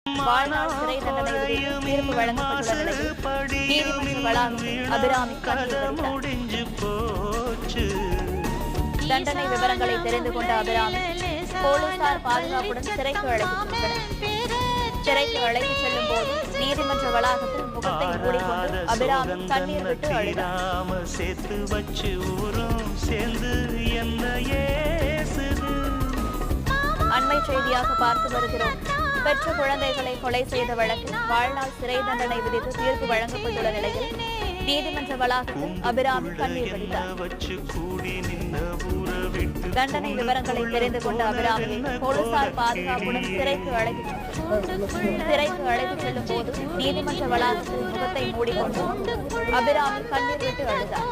வாழ்நாள் சிறை தண்டனை விதித்து தீர்ப்பு வழங்கப்பட்டுள்ள நிலையில் நீதிமன்ற வளாகத்தில் அபிராமி கண்ணீர் வடித்தார். தண்டனை விவரங்களை தெரிந்து கொண்ட அபிராமி போலீசார் பாதுகாப்புடன் சிறைக்கு அழைத்துச் செல்லும் போது நீதிமன்ற வளாகத்தில் முகத்தை மூடிக்கொண்டு அபிராமி கண்ணீர் விட்டு அழுதார். அண்மை செய்தியாக பார்த்து வருகிறோம். பெற்ற குழந்தைகளை கொலை செய்த வழக்கில் வாழ்நாள் சிறை தண்டனை விதித்து தீர்ப்பு வழங்கப்பட்டுள்ள நிலையில் நீதிமன்ற வளாகத்தில் அபிராமி கண்ணீர் வடித்தார். தண்டனை விவரங்களை தெரிந்து கொண்ட அபிராமியை போலீசார் பாதுகாப்புடன் சிறைக்கு அழைத்துச் செல்லும் போது நீதிமன்ற வளாகத்தில் முகத்தை மூடிக்கொண்டு அபிராமி கண்ணீர் விட்டு அழுதார்.